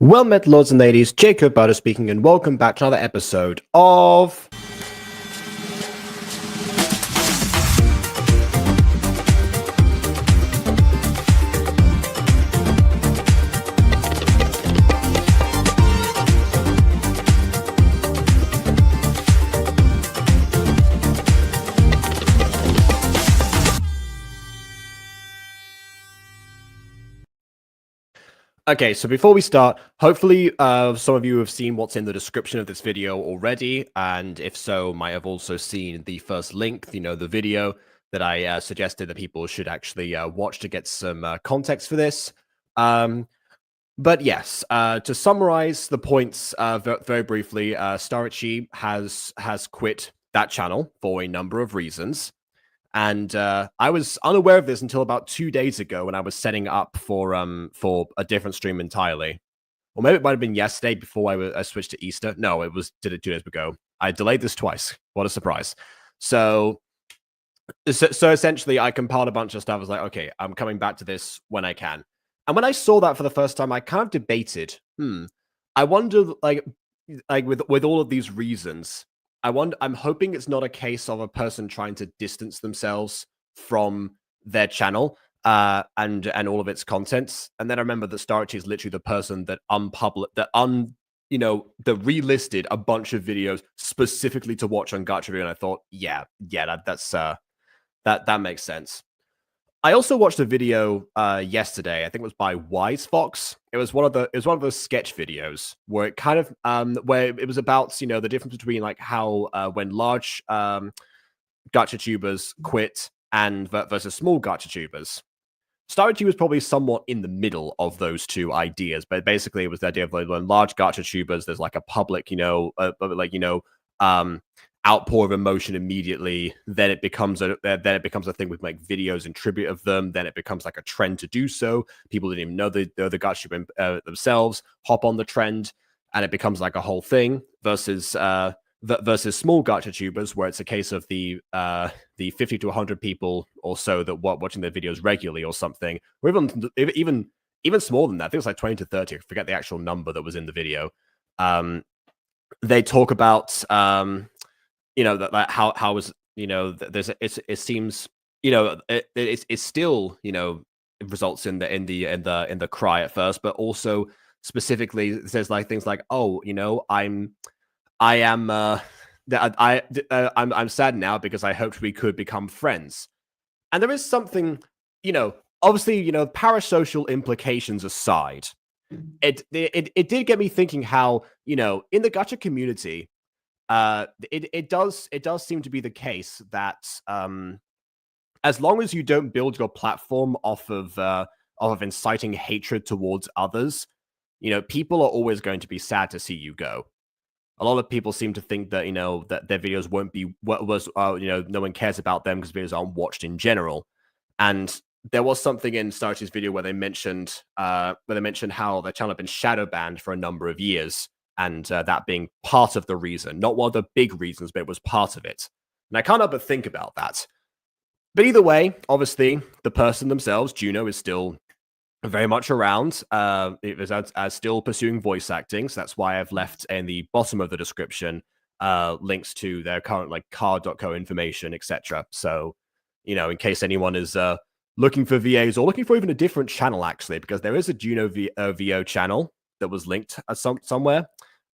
Well met, lords and ladies, GachaTuber speaking, and welcome back to another episode of... Okay, so before we start, hopefully some of you have seen what's in the description of this video already, and if so, might have also seen the first link, the video that I suggested that people should actually watch to get some context for this. But yes, to summarize the points very briefly, Starrytchi has quit that channel for a number of reasons. And I was unaware of this until about 2 days ago when I was setting up for a different stream entirely. Or maybe it might have been yesterday before I switched to Easter. No, it was 2 days ago. I delayed this twice. What a surprise. So essentially, I compiled a bunch of stuff. I was like, okay, I'm coming back to this when I can. And when I saw that for the first time, I kind of debated, I wonder, like with all of these reasons, I'm hoping it's not a case of a person trying to distance themselves from their channel and all of its contents. And then I remember that Starrytchi is literally the person that that relisted a bunch of videos specifically to watch on GachaTuber, and I thought, yeah, that makes sense. I also watched a video yesterday. I think it was by Wise Fox. It was one of those sketch videos where it kind of where it was about the difference between like how when large GachaTubers quit and versus small GachaTubers. Starrytchi was probably somewhat in the middle of those two ideas, but basically it was the idea of like, when large GachaTubers, there's like a public outpour of emotion immediately, then it becomes a thing with like videos in tribute of them, then it becomes like a trend to do so. People didn't even know the GachaTuber themselves hop on the trend, and it becomes like a whole thing versus small GachaTubers, where it's a case of the 50 to 100 people or so that watching their videos regularly or something, or even smaller than that. I think it's like 20 to 30. I forget the actual number that was in the video. They talk about that how is there's it seems it's still results in the cry at first, but also specifically it says like things like, oh, you know, I'm sad now because I hoped we could become friends. And there is something, you know, obviously, you know, parasocial implications aside, it did get me thinking how, you know, in the gacha community, it does seem to be the case that as long as you don't build your platform off of inciting hatred towards others, you know, people are always going to be sad to see you go. A lot of people seem to think that, you know, that their videos won't be you know, no one cares about them because videos aren't watched in general. And there was something in Starrytchi's video where they mentioned how their channel had been shadow banned for a number of years, and that being part of the reason, not one of the big reasons, but it was part of it. And I can't help but think about that. But either way, obviously, the person themselves, Juno, is still very much around. It was as still pursuing voice acting, so that's why I've left in the bottom of the description links to their current like card.co information, etc. So, you know, in case anyone is looking for VAs or looking for even a different channel, actually, because there is a Juno VO channel that was linked somewhere.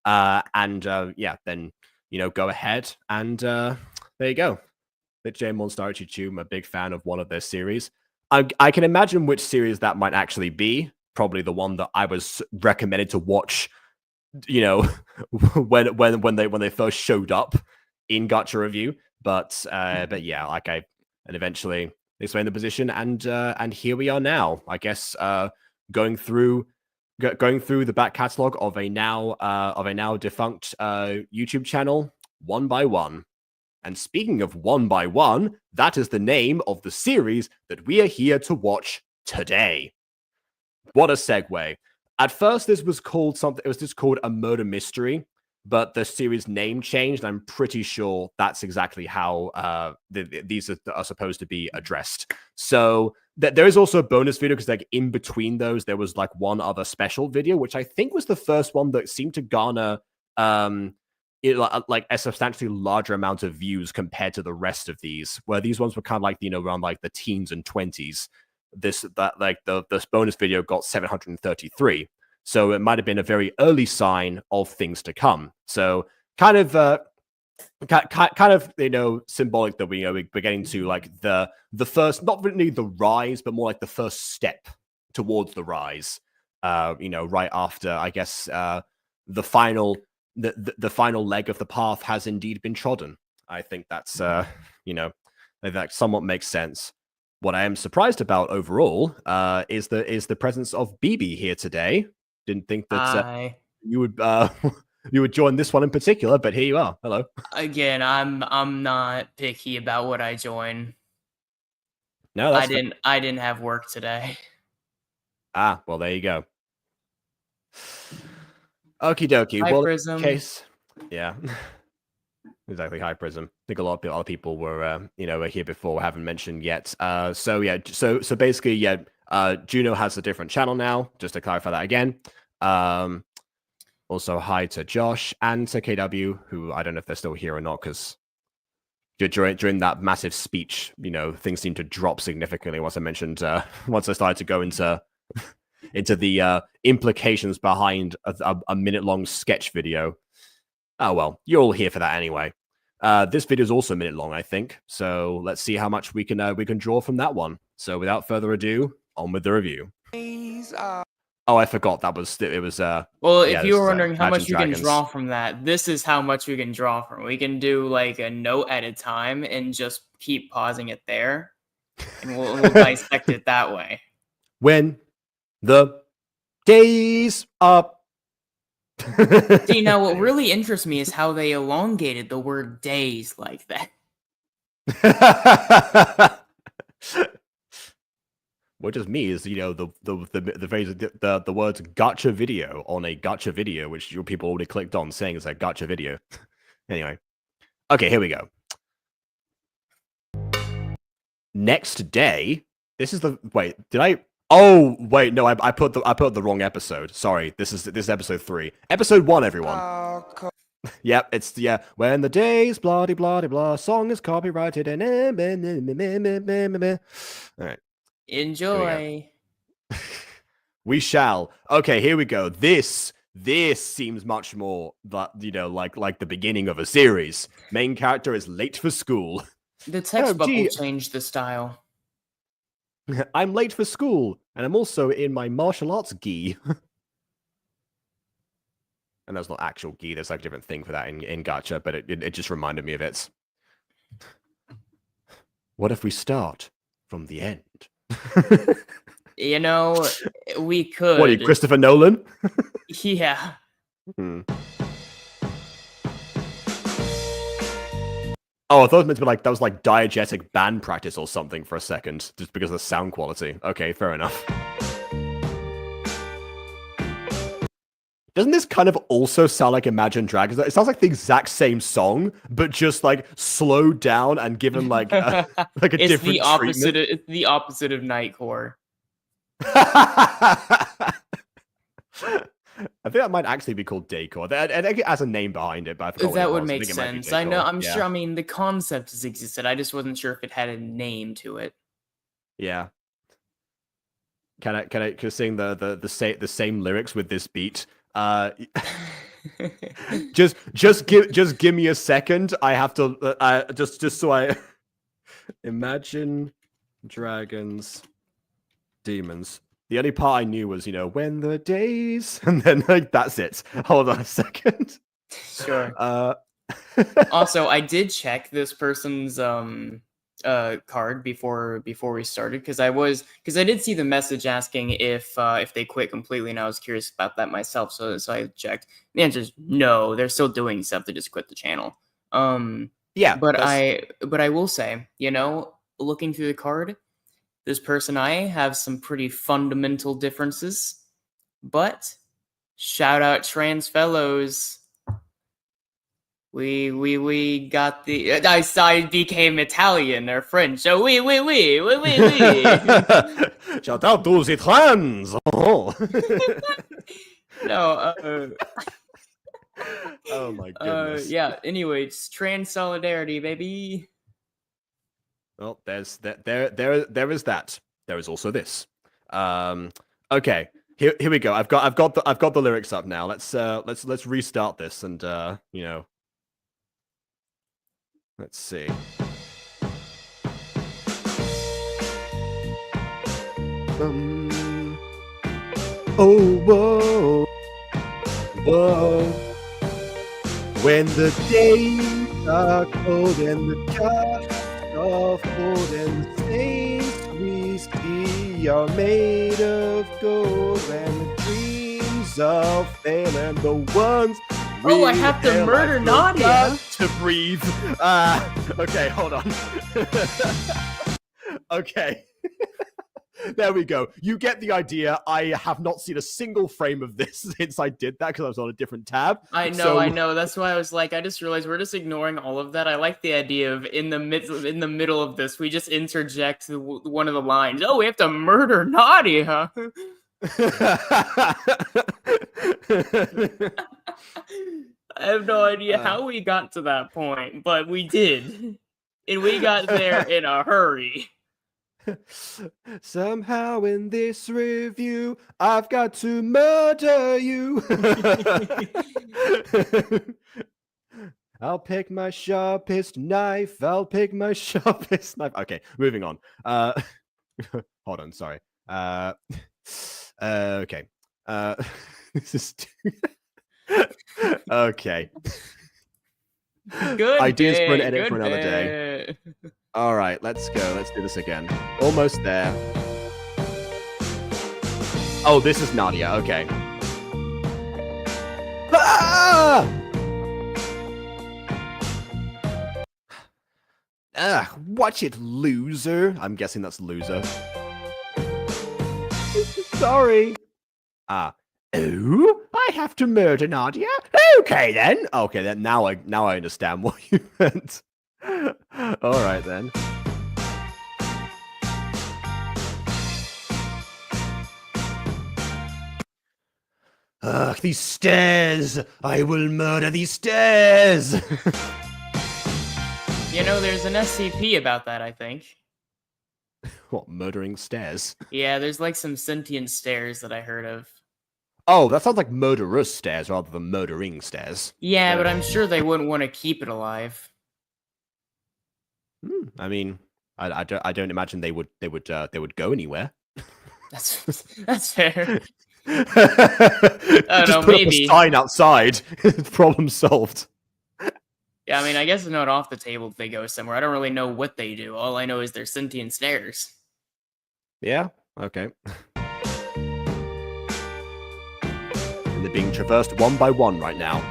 Yeah, then, you know, go ahead and there you go. BitJ on Starrytchi, I'm a big fan of one of their series. I can imagine which series that might actually be. Probably the one that I was recommended to watch, you know, when they first showed up in Gacha Review. But yeah, like and eventually explained the position, and here we are now. I guess going through the back catalog of a now defunct YouTube channel one by one. And speaking of one by one, that is the name of the series that we are here to watch today. What a segue. At first, this was called something, it was just called A Murder Mystery, but the series name changed. I'm pretty sure that's exactly how these are supposed to be addressed. So there is also a bonus video because like in between those, there was like one other special video, which I think was the first one that seemed to garner like a substantially larger amount of views compared to the rest of these, where these ones were kind of like, you know, around like the teens and 20s. This bonus video got 733. So it might have been a very early sign of things to come. So kind of you know, symbolic that we're getting to like the first, not really the rise, but more like the first step towards the rise. You know, right after, I guess, the final leg of the path has indeed been trodden. I think that's you know, that somewhat makes sense. What I am surprised about overall is the presence of BB here today. Didn't think that you would you would join this one in particular, but here you are. Hello. Again, I'm not picky about what I join. No, that's I didn't have work today. Ah, well, there you go. Okie dokie. Hi, well, Prism. Case, yeah, exactly. Hi, Prism. I think a lot of other people were, you know, were here before. Haven't mentioned yet. So yeah, so basically, yeah, Juno has a different channel now. Just to clarify that again. Also, hi to Josh and to KW, who I don't know if they're still here or not, because during that massive speech, you know, things seemed to drop significantly once I mentioned, once I started to go into the implications behind a minute-long sketch video. Oh well, you're all here for that anyway. This video is also a minute long, I think. So let's see how much we can draw from that one. So without further ado, on with the review. Oh, I forgot that was it was. Well, if you were wondering how much you can draw from that, this is how much we can draw from. We can do like a note at a time and just keep pausing it there, and we'll dissect it that way. When the days up. See, now what really interests me is how they elongated the word days like that. What just me is, you know, the phrase, the words gacha video on a gacha video, which your people already clicked on saying it's a gacha video. Anyway. Okay, here we go. Next day. This is the wait, did I Oh wait, no, I put the wrong episode. Sorry. This is episode 3. Episode 1, everyone. Yep, it's when the days blah blah blah song is copyrighted and all right. Enjoy. We shall. Okay, here we go. This seems much more that, you know, like the beginning of a series. Main character is late for school. The text bubble changed the style. I'm late for school, and I'm also in my martial arts gi. And that's not actual gi. There's like a different thing for that in Gacha, but it just reminded me of it. What if we start from the end? You know, we could. What are you, Christopher Nolan? Yeah. Oh, I thought it was meant to be like, that was like diegetic band practice or something for a second, just because of the sound quality. Okay, fair enough. Doesn't this kind of also sound like Imagine Dragons? It sounds like the exact same song, but just like slowed down and given like a different treatment. It's the opposite of Nightcore. I think that might actually be called Decor. I think it has a name behind it, but I forgot that would make sense. I know. I'm sure. I mean, the concept has existed. I just wasn't sure if it had a name to it. Yeah. Can I sing the same lyrics with this beat? Just give me a second. I have to just so I Imagine Dragons Demons. The only part I knew was, you know, when the days, and then like that's it. Hold on a second. Sure. Also, I did check this person's card before we started because I did see the message asking if they quit completely, and I was curious about that myself. So I checked. The answer is no. They're still doing stuff. They just quit the channel. Yeah. But I will say, you know, looking through the card, this person and I have some pretty fundamental differences, but shout out trans fellows. We got the I became Italian or French. So we. Shout out to the trans. Oh. No. Oh my goodness. Yeah. Anyway, it's trans solidarity, baby. Well, there is that. There is also this. Okay. Here we go. I've got the lyrics up now. Let's restart this and you know. Let's see. Oh whoa, whoa. When the days are cold and the cups are full and the stains we see are made of gold and the dreams are fail and the ones. Oh, I have to murder Nadia to breathe. Okay, hold on. Okay. There we go. You get the idea. I have not seen a single frame of this since I did that because I was on a different tab. I know. That's why I was like, I just realized we're just ignoring all of that. I like the idea of in the middle of this, we just interject one of the lines. Oh, we have to murder Nadia. I have no idea how we got to that point, but we did. And we got there in a hurry. Somehow in this review, I've got to murder you. I'll pick my sharpest knife. Okay, moving on. Hold on, sorry. Okay. This is okay. Good ideas day, for an edit for another day. All right, let's go. Let's do this again. Almost there. Oh, this is Nadia. Okay. Watch it, loser. I'm guessing that's loser. Sorry. Oh, I have to murder Nadia? Okay then. Okay then. Now I understand what you meant. All right then. Ugh, these stairs! I will murder these stairs! You know, there's an SCP about that, I think. What, murdering stairs? Yeah, there's like some sentient stairs that I heard of. Oh, that sounds like murderous stairs rather than murdering stairs. Yeah, but I'm sure they wouldn't want to keep it alive. I mean, I don't imagine they would go anywhere. That's fair. Just put up a sign outside. Problem solved. Yeah, I mean, I guess it's not off the table if they go somewhere. I don't really know what they do. All I know is they're sentient stairs. Yeah. Okay. And they're being traversed one by one right now.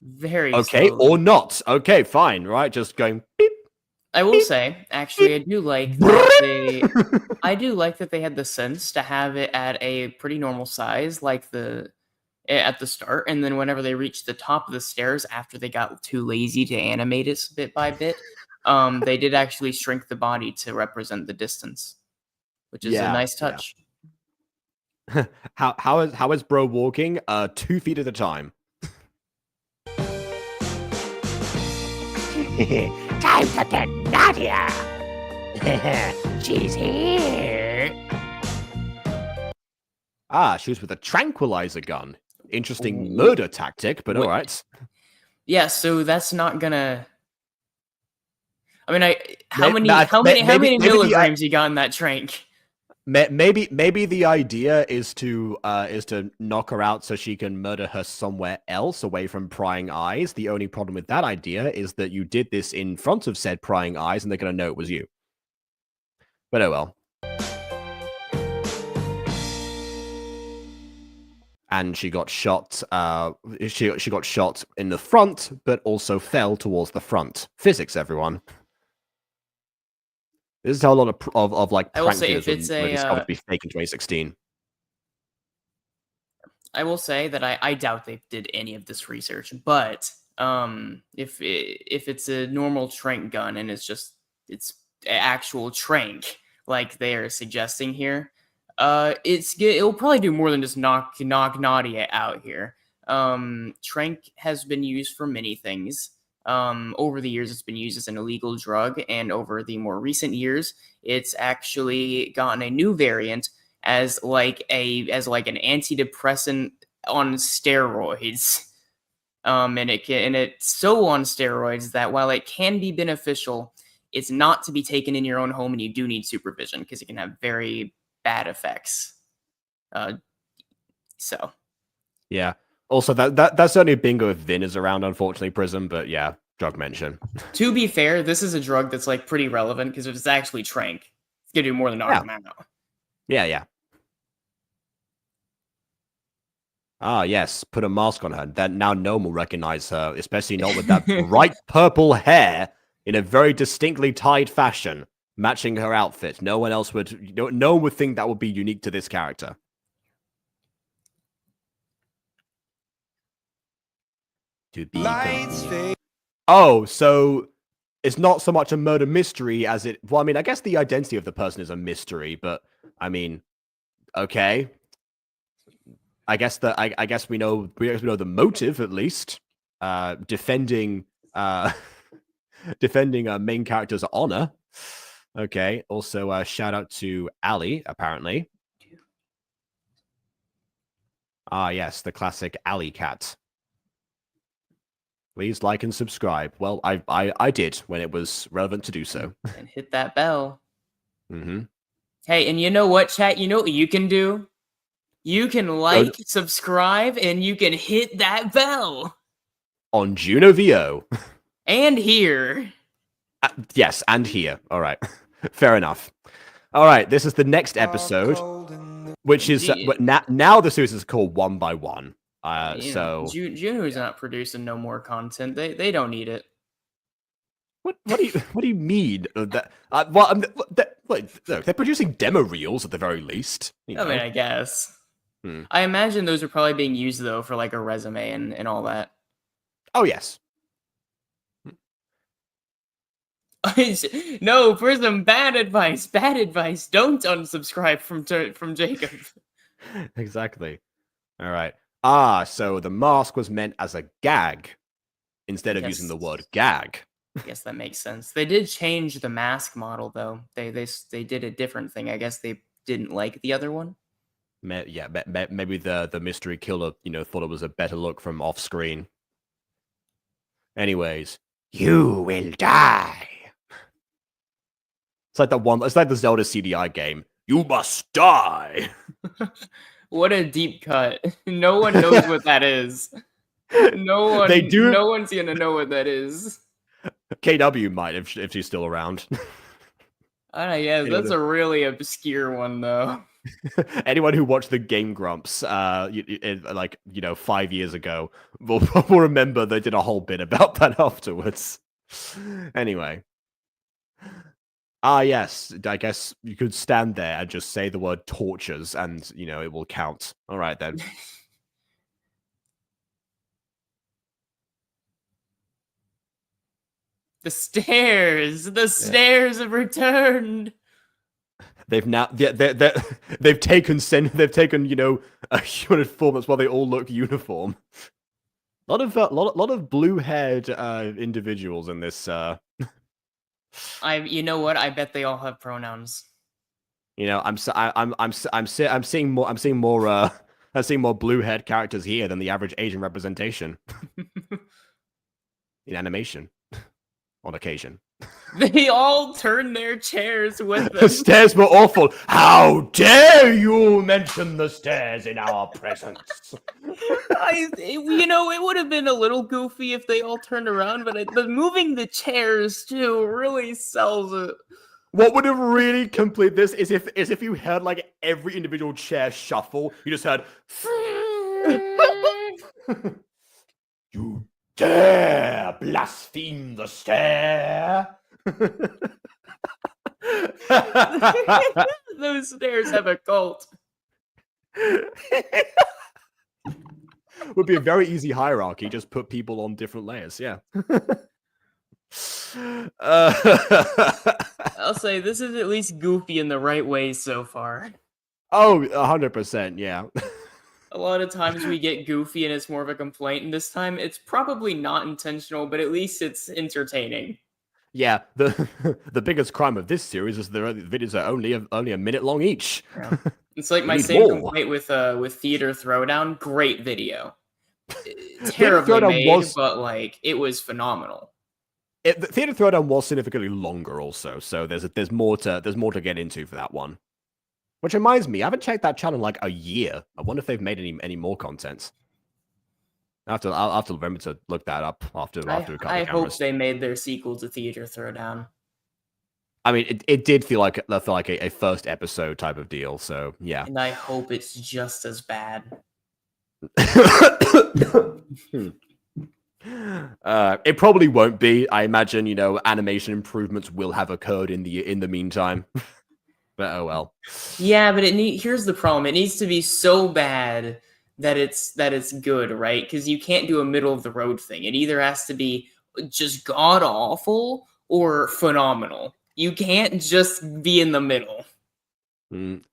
Very okay, slowly. Or not. Okay, fine. Right, just going beep. I will say, actually, I do like that I do like that they had the sense to have it at a pretty normal size, like at the start, and then whenever they reached the top of the stairs after they got too lazy to animate it bit by bit, they did actually shrink the body to represent the distance, which is a nice touch. Yeah. how is bro walking? 2 feet at a time. Time to get naughtier. She's here. She was with a tranquilizer gun. Interesting murder tactic, but all right. Yeah, so that's not gonna. I mean, how many milligrams you got in that trank? Maybe the idea is to knock her out so she can murder her somewhere else away from prying eyes. The only problem with that idea is that you did this in front of said prying eyes, and they're gonna know it was you. But oh well. And she got shot. She got shot in the front, but also fell towards the front. Physics, everyone. This is how a lot of like I will say if it's discovered to be fake in 2016. I will say that I doubt they did any of this research, but if it's a normal trank gun and it's actual trank like they are suggesting here, it'll probably do more than just knock naughty out here. Trank has been used for many things. Over the years, it's been used as an illegal drug, and over the more recent years, it's actually gotten a new variant as like an antidepressant on steroids. And it's so on steroids that while it can be beneficial, it's not to be taken in your own home, and you do need supervision because it can have very bad effects. So. Yeah. Also, that's only a bingo if Vin is around, unfortunately, Prism, but yeah, drug mention. To be fair, this is a drug that's like pretty relevant because if it's actually trank, it's gonna do more than knock them out. Yeah. Ah, yes, put a mask on her. That now no one will recognize her, especially not with that bright purple hair in a very distinctly tied fashion, matching her outfit. No one would think that would be unique to this character. To be oh, so it's not so much a murder mystery as it. Well, I mean, I guess the identity of the person is a mystery, but I mean, okay. I guess we know the motive at least. Defending a main character's honor. Okay. Also, shout out to Ali. Apparently. Ah, yes, the classic Ali cat. Please like and subscribe. Well, I did when it was relevant to do so. And hit that bell. Mm-hmm. Hey, and you know what, chat? You know what you can do? You can like, subscribe, and you can hit that bell. On Juno VO. And here. Yes, and here. All right. Fair enough. All right, this is the next episode, which is now the series is called One by One. So Juno's not producing no more content. They don't need it. What do you mean? They're producing demo reels at the very least. I mean, I guess. I imagine those are probably being used though for like a resume and all that. Oh yes. No, Prism, bad advice. Bad advice. Don't unsubscribe from Jacob. Exactly. All right. So the mask was meant as a gag instead of using the word gag. I guess that makes sense. They did change the mask model, though. They did a different thing. I guess they didn't like the other one. Yeah, maybe the mystery killer, thought it was a better look from off screen. Anyways, you will die. It's like that one. It's like the Zelda CDI game. You must die. What a deep cut. No one knows what that is. No one. They do. No one's gonna know what that is. KW might if she's still around. Yeah, that's a really obscure one though. Anyone who watched the Game Grumps, 5 years ago, will remember they did a whole bit about that afterwards. Anyway. Yes, I guess you could stand there and just say the word tortures and, it will count. All right, then. The stairs have returned. They've now, they've taken, a human form. That's why they all look uniform. A lot of blue-haired individuals in this. You know what? I bet they all have pronouns. I'm seeing more blue-haired characters here than the average Asian representation in animation. On occasion, they all turn their chairs with them. The stairs were awful. How dare you mention the stairs in our presence? It would have been a little goofy if they all turned around, but moving the chairs too really sells it. What would have really complete this is if you heard like every individual chair shuffle. You just heard. You dare blaspheme the stair? Those stairs have a cult. Would be a very easy hierarchy. Just put people on different layers. Yeah. I'll say this is at least goofy in the right way so far. Oh, 100%. Yeah. A lot of times we get goofy and it's more of a complaint, and this time it's probably not intentional, but at least it's entertaining. Yeah, the biggest crime of this series is the videos are only a minute long each. Yeah. It's like my same complaint with Theater Throwdown. Great video, terribly made, but it was phenomenal. The Theater Throwdown was significantly longer, also, so there's more to get into for that one. Which reminds me, I haven't checked that channel in like a year. I wonder if they've made any more content. I'll have to remember to look that up after a couple of cameras. I hope they made their sequel to Theater Throwdown. I mean, it did feel like a first episode type of deal, so yeah. And I hope it's just as bad. It probably won't be. I imagine, animation improvements will have occurred in the meantime. But oh well. Yeah, but here's the problem. It needs to be so bad that it's good, right? Because you can't do a middle of the road thing. It either has to be just god awful or phenomenal. You can't just be in the middle. Mm.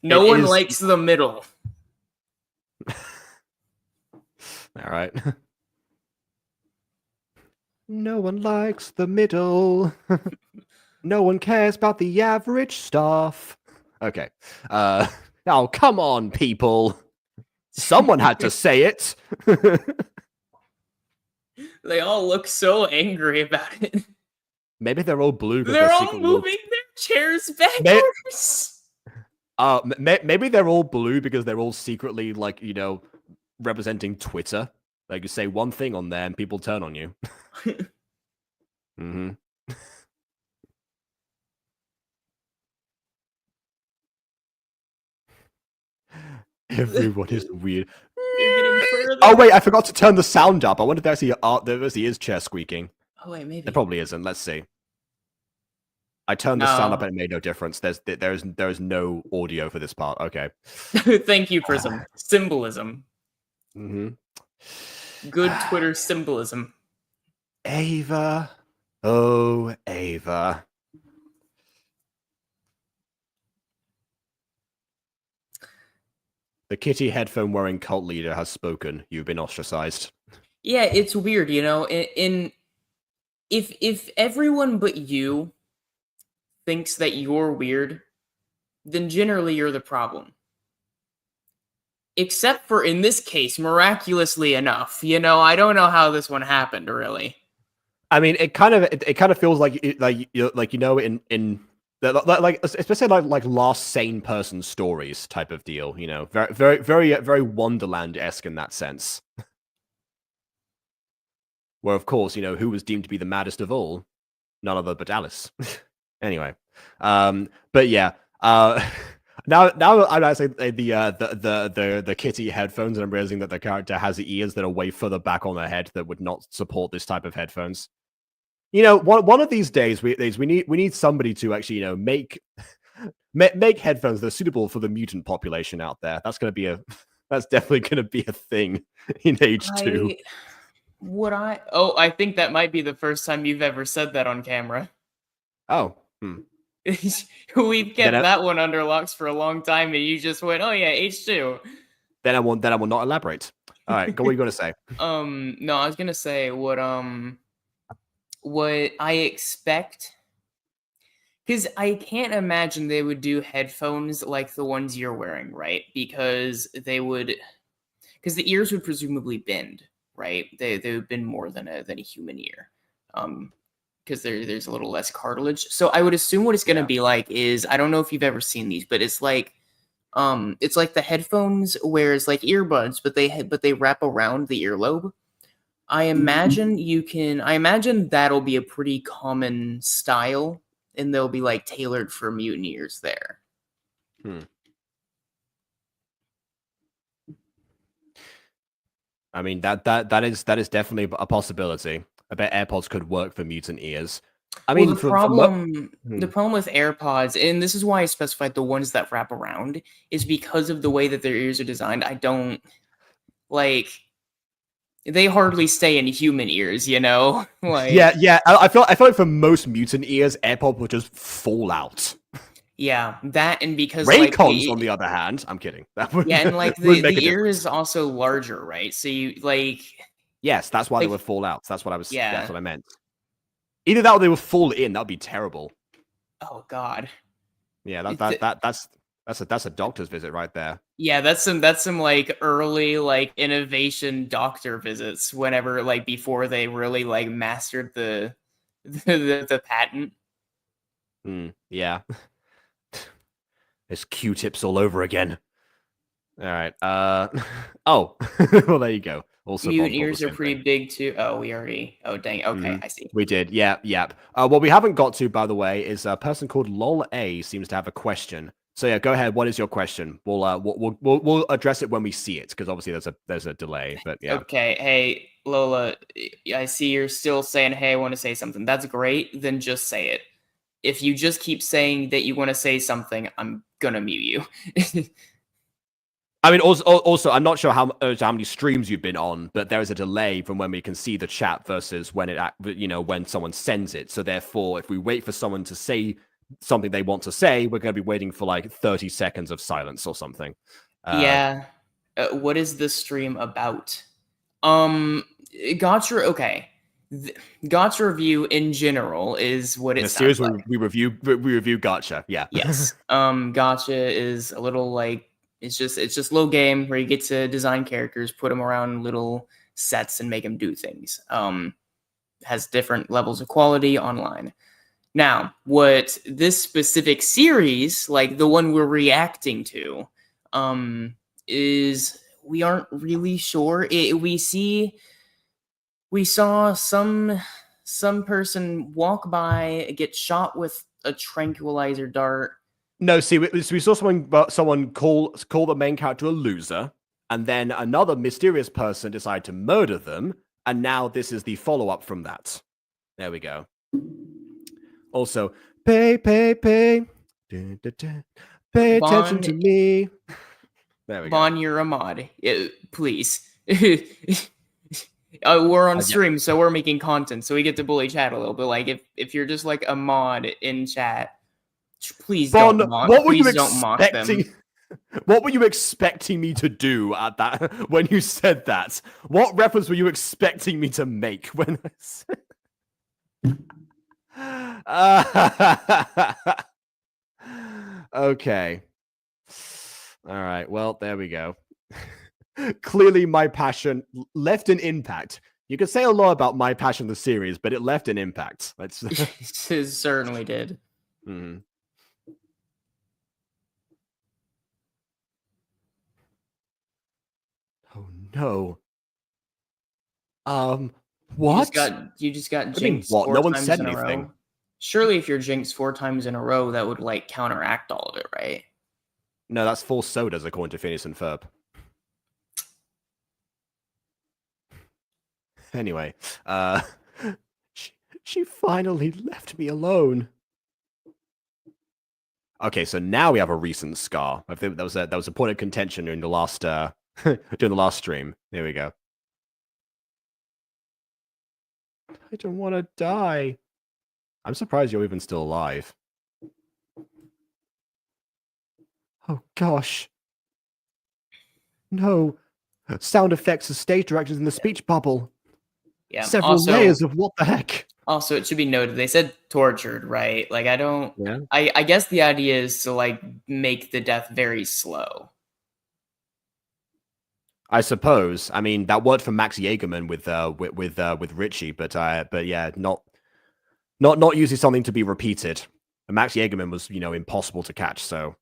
No one likes the middle. All right. No one likes the middle. No one cares about the average stuff. Okay. Oh, come on, people. Someone had to say it. They all look so angry about it. Maybe they're all blue. They're all moving their chairs backwards. Maybe they're all blue because they're all secretly, representing Twitter. Like, you say one thing on there and people turn on you. Mm-hmm. Everyone is weird. Oh wait, I forgot to turn the sound up. I wonder if there actually is chair squeaking. Oh wait, maybe. There probably isn't. Let's see. I turned the sound up and it made no difference. There's no audio for this part. Okay. Thank you for some symbolism. Mm-hmm. Good Twitter symbolism. Ava. Oh, Ava. The kitty headphone wearing cult leader has spoken. You've been ostracized. Yeah, it's weird, in if everyone but you thinks that you're weird, then generally you're the problem. Except for in this case, miraculously enough, I don't know how this one happened really. I mean, it kind of feels like in like especially like last sane person stories type of deal. Very very very very Wonderland-esque in that sense. Where of course who was deemed to be the maddest of all, none other but Alice. Anyway, but yeah. Now I'm actually the kitty headphones, and I'm realizing that the character has ears that are way further back on their head that would not support this type of headphones. One of these days we need somebody to actually make headphones that are suitable for the mutant population out there. That's definitely gonna be a thing in age 2. I think that might be the first time you've ever said that on camera. Oh. We've kept that one under locks for a long time, and you just went, "Oh yeah, H2." Then I will not elaborate. All right, what are you gonna say? No, I was gonna say what I expect, because I can't imagine they would do headphones like the ones you're wearing, right? Because the ears would presumably bend, right? They would bend more than a human ear. Because there's a little less cartilage. So I would assume what it's going to be like is, I don't know if you've ever seen these, but it's like the headphones where it's like earbuds, but they wrap around the earlobe. I imagine that'll be a pretty common style, and they'll be like tailored for mutant ears there. I mean that is definitely a possibility. I bet AirPods could work for mutant ears. The problem with AirPods, and this is why I specified the ones that wrap around, is because of the way that their ears are designed. I don't like. They hardly stay in human ears, Like, yeah. I feel like for most mutant ears, AirPods would just fall out. Yeah, that, and because Raycons, on the other hand, I'm kidding. That would, and like the ear is also larger, right? So you like. Yes, that's why they would fall out. That's what I was. Yeah, that's what I meant. Either that or they would fall in. That would be terrible. Oh God. Yeah, that's a doctor's visit right there. Yeah, that's some like early like innovation doctor visits. Whenever before they really mastered the patent. Yeah. There's Q-tips all over again. All right. Oh, well, there you go. Also, mutant ears are pretty big too. Oh, we already. Oh, dang. Okay, I see. We did. Yeah. What we haven't got to, by the way, is a person called Lol A seems to have a question. So yeah, go ahead. What is your question? We'll address it when we see it, because obviously there's a delay. But yeah. Okay. Hey, Lola, I see you're still saying, "Hey, I want to say something." That's great. Then just say it. If you just keep saying that you want to say something, I'm gonna mute you. I mean, also, I'm not sure how many streams you've been on, but there is a delay from when we can see the chat versus when when someone sends it. So therefore, if we wait for someone to say something they want to say, we're going to be waiting for like 30 seconds of silence or something. Yeah. What is this stream about? Gacha. Okay. Gacha review in general is what it sounds like. We review Gacha. Yeah. Yes. Gacha is a little like. It's just a little game where you get to design characters, put them around little sets, and make them do things. Has different levels of quality online. Now, what this specific series, like the one we're reacting to, is we aren't really sure. We saw some person walk by, get shot with a tranquilizer dart. No, see, we saw someone call the main character a loser, and then another mysterious person decided to murder them, and now this is the follow-up from that. There we go. Also, pay. Dun, dun, dun. Pay attention to me. There we go. Bon, you're a mod. Please. We're on stream, so we're making content, so we get to bully chat a little bit. Like, if you're just like a mod in chat, please don't mock. Don't mock them. What were you expecting me to do at that when you said that? What reference were you expecting me to make when I said? Okay. All right. Well, there we go. Clearly, my passion left an impact. You could say a lot about my passion, the series, but it left an impact. Let's. It certainly did. Mm-hmm. Oh no. What? You just got I mean, jinxed what? 4 No one times said in a anything. row. Surely, if you're jinxed 4 times in a row, that would like counteract all of it, right? No, that's 4 sodas according to Phineas and Ferb. Anyway, she finally left me alone. Okay, so now we have a recent scar. I think that was a point of contention during the last during the last stream. Here we go. I don't want to die. I'm surprised you're even still alive. Oh gosh. No. Sound effects and stage directions in the speech bubble. Yeah. Several layers of what the heck. Also, it should be noted they said tortured, right? Like I don't. Yeah. I guess the idea is to like make the death very slow. I suppose. I mean, that worked for Max Jaegerman with Ritchie, but yeah, not usually something to be repeated. And Max Jaegerman was, impossible to catch. So,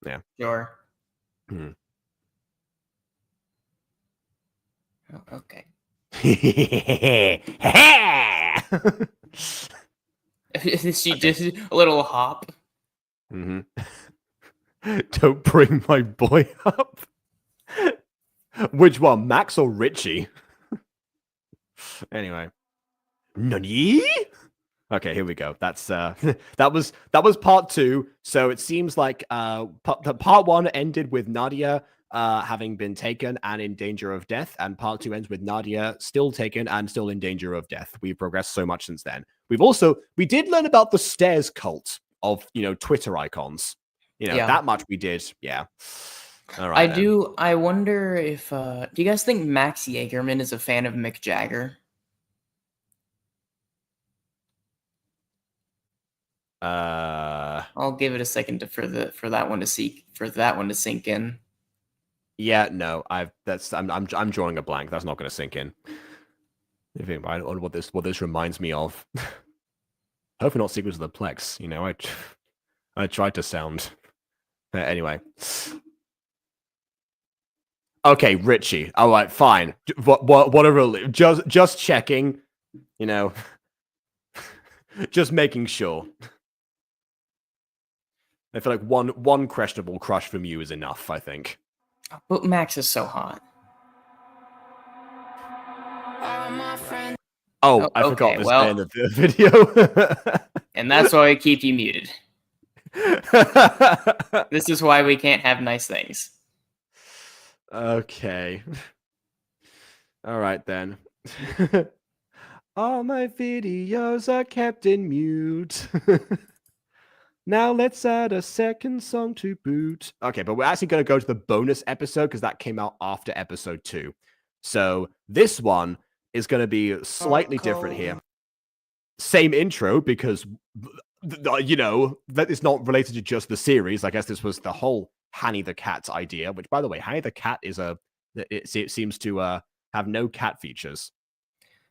yeah. Sure. Hmm. Oh, okay. She just a little hop. Mm-hmm. Don't bring my boy up. Which one, Max or Ritchie? Anyway. Nani? Okay, here we go. That's that was part 2. So it seems like part 1 ended with Nadia having been taken and in danger of death, and part 2 ends with Nadia still taken and still in danger of death. We've progressed so much since then. We did learn about the stairs cult of Twitter icons. That much we did. Yeah. All right. I wonder if do you guys think Max Jaegerman is a fan of Mick Jagger? I'll give it a second for that one to sink in. Yeah, no, I'm drawing a blank. That's not going to sink in. I don't know what this reminds me of. Hopefully not Secrets of the Plex. I tried to sound. Anyway. Okay, Ritchie. All right, fine. What a relief. Just checking. Just making sure. I feel like one questionable crush from you is enough, I think. But Max is so hot. Oh, I forgot this bit in the video. And that's why I keep you muted. This is why we can't have nice things. Okay. All right, then. All my videos are kept in mute. Now let's add a second song to boot. Okay, but we're actually going to go to the bonus episode because that came out after episode 2. So this one is going to be slightly different here. Same intro because, that is not related to just the series. I guess this was the whole Hanny the Cat idea, which, by the way, Hanny the Cat is it seems to have no cat features.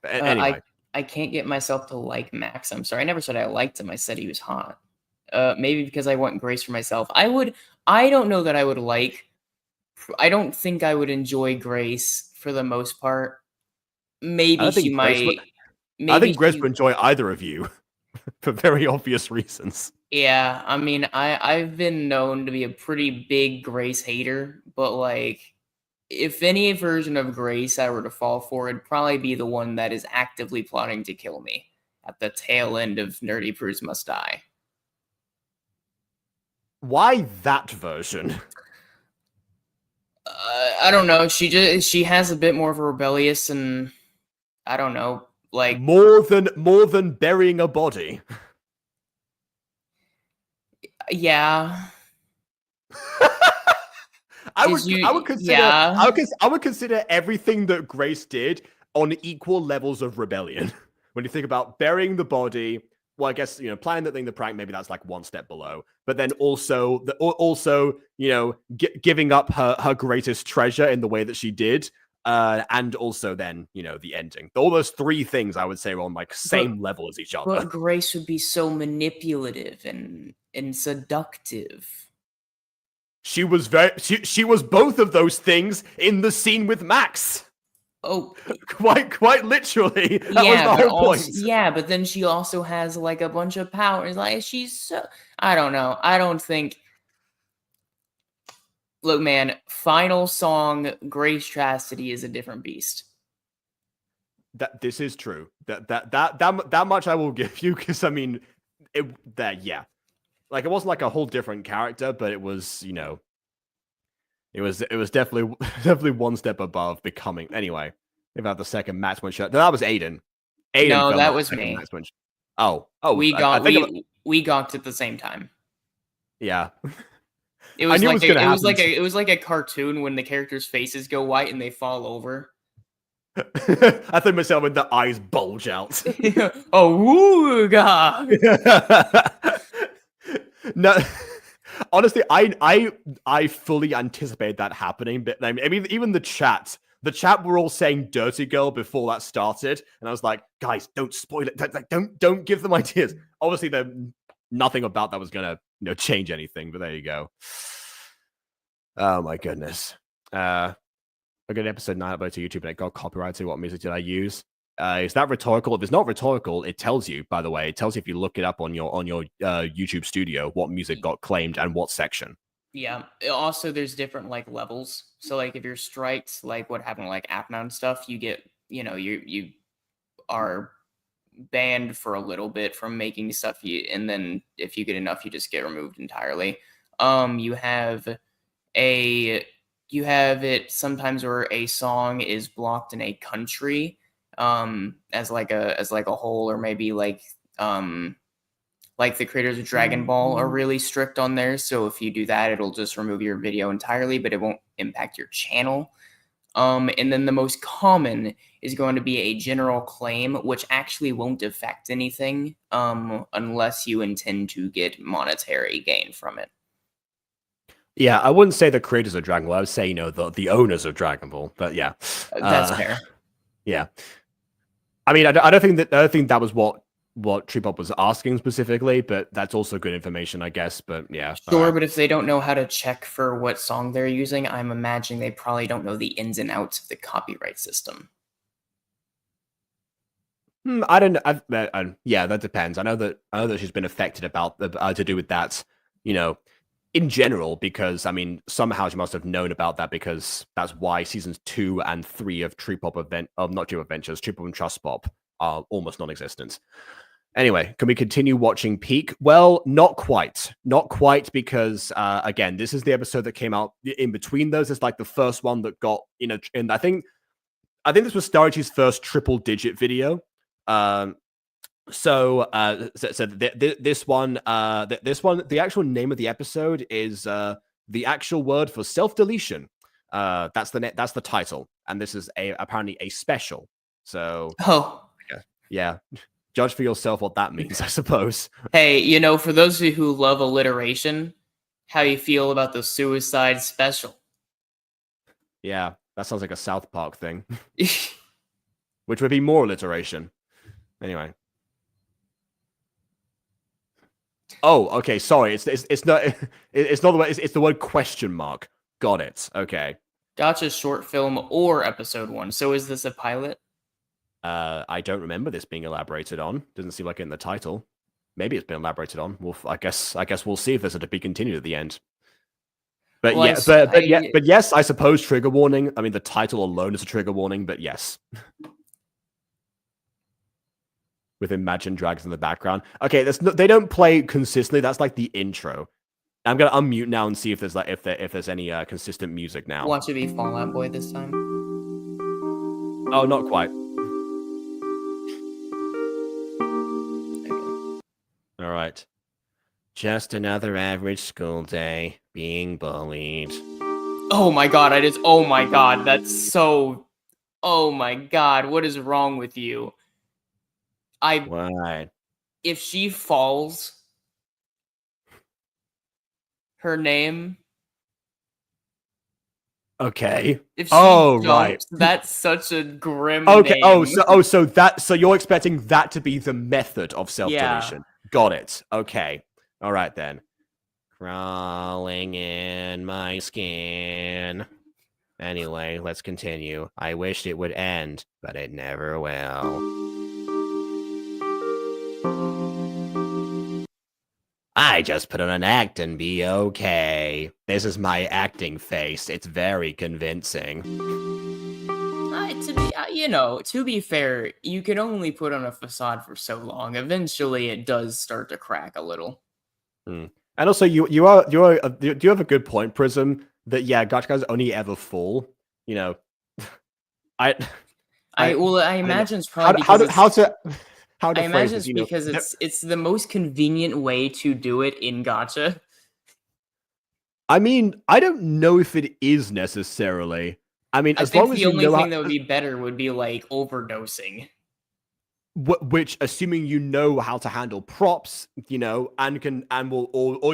Anyway. I can't get myself to like Max. I'm sorry. I never said I liked him. I said he was hot. Maybe because I want Grace for myself. I don't know that I would like. I don't think I would enjoy Grace for the most part. Maybe she might. I think Grace would enjoy either of you for very obvious reasons. Yeah, I mean, I've been known to be a pretty big Grace hater, but like, if any version of Grace I were to fall for, it'd probably be the one that is actively plotting to kill me at the tail end of Nerdy Prudes Must Die. Why that version? I don't know. She has a bit more of a rebellious and I don't know, like more than burying a body. Yeah. I would consider everything that Grace did on equal levels of rebellion. when you think about burying the body, well, I guess, planning the thing, the prank, maybe that's like one step below. But then also, giving up her greatest treasure in the way that she did, and also then, the ending. All those three things I would say are on like same level as each other. But Grace would be so manipulative and seductive. She was she was both of those things in the scene with Max. Oh, quite literally. That was the whole point. Yeah, but then she also has like a bunch of powers. Like she's so, I don't know. I don't think. Look, man, final song, Grace Chastity is a different beast. This is true. That much I will give you, because I mean, yeah. Like, it wasn't like a whole different character, but it was, it was definitely one step above becoming. Anyway, about the second Max one shot. No, that was Aiden. No, that was me. Oh, we got at the same time. Yeah. It was like a cartoon when the characters' faces go white and they fall over. I think myself when the eyes bulge out. Oh, God. No, honestly, I fully anticipate that happening. But I mean, even the chat were all saying "dirty girl" before that started, and I was like, guys, don't spoil it. Don't give them ideas. Obviously, nothing about that was gonna change anything. But there you go. Oh my goodness. I got episode 9 uploaded to YouTube and it got copyrighted. What music did I use? Is that rhetorical? If it's not rhetorical, it tells you, by the way, it tells you if you look it up on your YouTube studio, what music got claimed and what section. Yeah. Also, there's different like levels. So like if you're striked, like what happened like Appmount stuff, you get, you are banned for a little bit from making stuff, and then if you get enough, you just get removed entirely. You have it sometimes where a song is blocked in a country as like a whole, or maybe like the creators of Dragon Ball are really strict on there. So if you do that, it'll just remove your video entirely, but it won't impact your channel. And then the most common is going to be a general claim, which actually won't affect anything unless you intend to get monetary gain from it. Yeah, I wouldn't say the creators of Dragon Ball. I would say, the owners of Dragon Ball. But yeah, that's fair. Yeah, I mean, I don't think that was what Tripop was asking specifically, but that's also good information, I guess. But yeah, sure. But if they don't know how to check for what song they're using, I'm imagining they probably don't know the ins and outs of the copyright system. I don't know. Yeah, that depends. I know that she's been affected about to do with that. In general, because I mean, somehow she must have known about that, because that's why seasons 2 and 3 of Tripop Adventures, Tripop and Trust Pop are almost non-existent. Anyway, can we continue watching Peak? Well, not quite, because again, this is the episode that came out in between those. It's like the first one that got and I think this was Starrytchi's first triple-digit video. So this one, the actual name of the episode is the actual word for self-deletion. That's the title, and this is apparently a special. So yeah, judge for yourself what that means, I suppose. Hey, for those of you who love alliteration, how you feel about the suicide special? Yeah, that sounds like a South Park thing, which would be more alliteration. Anyway. Oh, okay. Sorry, it's not the word. It's the word question mark. Got it. Okay. Gacha short film or episode 1. So is this a pilot? I don't remember this being elaborated on. Doesn't seem like it in the title. Maybe it's been elaborated on. I guess we'll see if there's a to be continued at the end. But well, but yes, I suppose trigger warning. I mean, the title alone is a trigger warning. But yes. With Imagine Dragons in the background. Okay, they don't play consistently. That's like the intro. I'm gonna unmute now and see if there's if there's any consistent music now. Want to be Fall Out Boy this time? Oh, not quite. All right. Just another average school day, being bullied. Oh my god! Oh my god! That's so. Oh my god! What is wrong with you? Right. If she falls, her name. Okay. If she Oh, right. jumps, that's such a grim Okay. name. So you're expecting that to be the method of self-deletion. Yeah. Got it. Okay. All right then. Crawling in my skin. Anyway, let's continue. I wished it would end, but it never will. I just put on an act and be okay. This is my acting face. It's very convincing. To be fair, you can only put on a facade for so long. Eventually, it does start to crack a little. And also, do you have a good point, Prism? That Gacha guys only ever fall. You know, I imagine it's probably I imagine it's because it's the most convenient way to do it in Gacha. I mean, I don't know if it is necessarily. I mean, as long as you know, the only thing that would be better would be like overdosing. Which, assuming you know how to handle props, or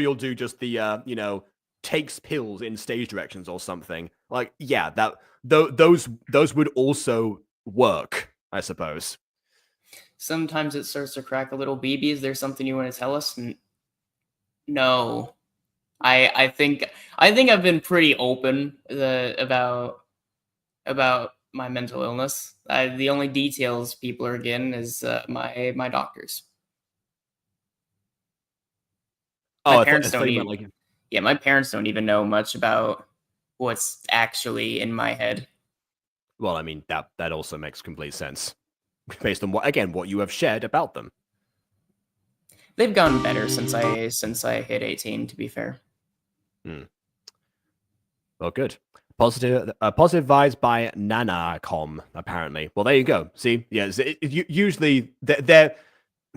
you'll do just the takes pills in stage directions or something. Like, yeah, those would also work, I suppose. Sometimes it starts to crack a little. BB, is there something you want to tell us? No. I think I've been pretty open about my mental illness. The only details people are getting is my doctors. My parents don't even. Yeah, my parents don't even know much about what's actually in my head. Well, I mean, that also makes complete sense based on what you have shared about them. They've gotten better since I hit 18, to be fair. Well, good. Positive vibes by Nanacom, apparently. Well, there you go. See, usually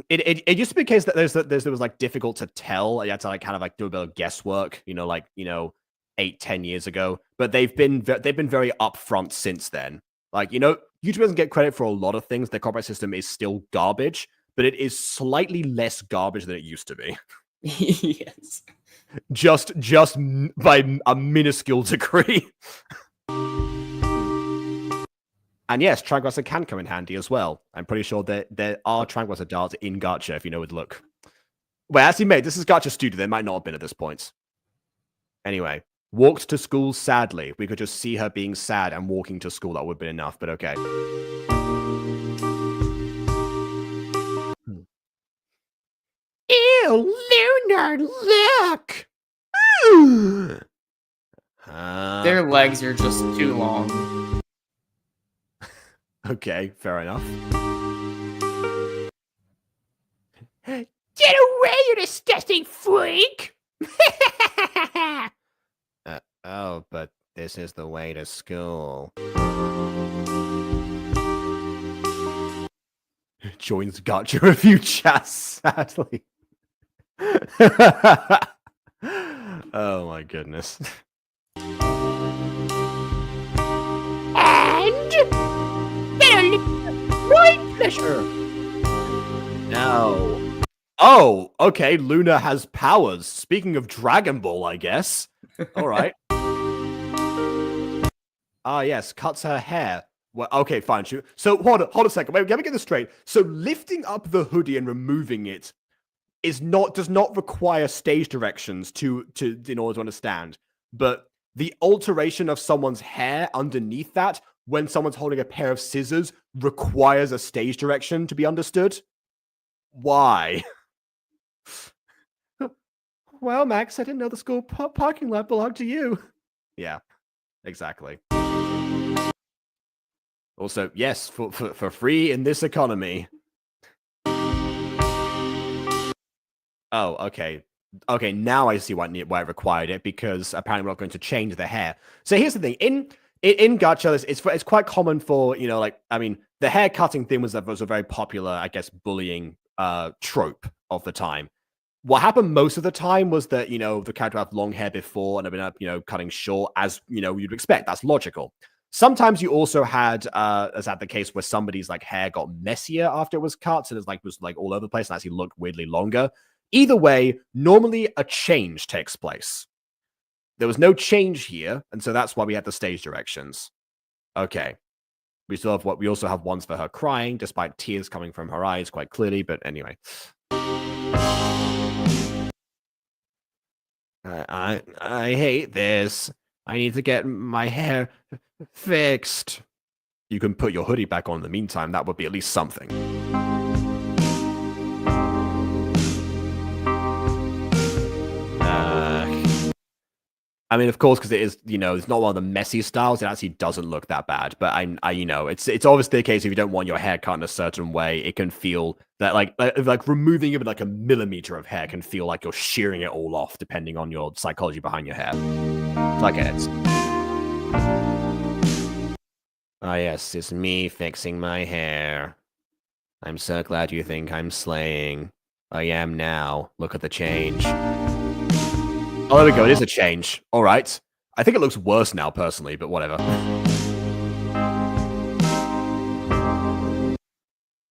it used to be the case that there was like difficult to tell. You had to like kind of like do a bit of guesswork, 8-10 years ago. But they've been very upfront since then. Like, YouTube doesn't get credit for a lot of things. Their copyright system is still garbage, but it is slightly less garbage than it used to be. Yes. Just by a minuscule degree. And yes, Transgressor can come in handy as well. I'm pretty sure that there are Transgressor darts in Gacha if you know where to look. Well, actually, mate, this is Gacha Studio. They might not have been at this point. Anyway, walked to school sadly. We could just see her being sad and walking to school. That would have been enough, but okay. Ew, Lunar, look! Their legs are just too long. Okay, fair enough. Get away, you disgusting freak! Oh, but this is the way to school. Joins Gacha review chat, sadly. Oh my goodness. And my pleasure. No. Oh, okay. Luna has powers. Speaking of Dragon Ball, I guess. All right. Yes, cuts her hair. Well, okay, fine. So hold a second. Wait, let me get this straight. So lifting up the hoodie and removing it does not require stage directions in order to understand. But the alteration of someone's hair underneath that when someone's holding a pair of scissors requires a stage direction to be understood. Why? Well, Max, I didn't know the school parking lot belonged to you. Yeah, exactly. Also, yes, for free in this economy. Oh, okay. Okay, now I see why it required it, because apparently we're not going to change the hair. So here's the thing. In Gacha, it's quite common for, the hair cutting thing was a very popular, I guess, bullying trope of the time. What happened most of the time was that, the character had long hair before and had been, cutting short, as, you'd expect. That's logical. Sometimes you also had, as that the case where somebody's like hair got messier after it was cut, so it was all over the place and actually looked weirdly longer. Either way, normally a change takes place. There was no change here, and so that's why we had the stage directions. Okay. We also have ones for her crying, despite tears coming from her eyes quite clearly, but anyway. I hate this. I need to get my hair fixed. You can put your hoodie back on in the meantime. That would be at least something. I mean, of course, because it is, it's not one of the messy styles. It actually doesn't look that bad. But it's obviously the case if you don't want your hair cut in a certain way, it can feel that like removing even like a millimeter of hair can feel like you're shearing it all off, depending on your psychology behind your hair. So I get it. Ah, yes, it's me fixing my hair. I'm so glad you think I'm slaying. I am now. Look at the change. Oh, there we go. It is a change. All right. I think it looks worse now, personally, but whatever.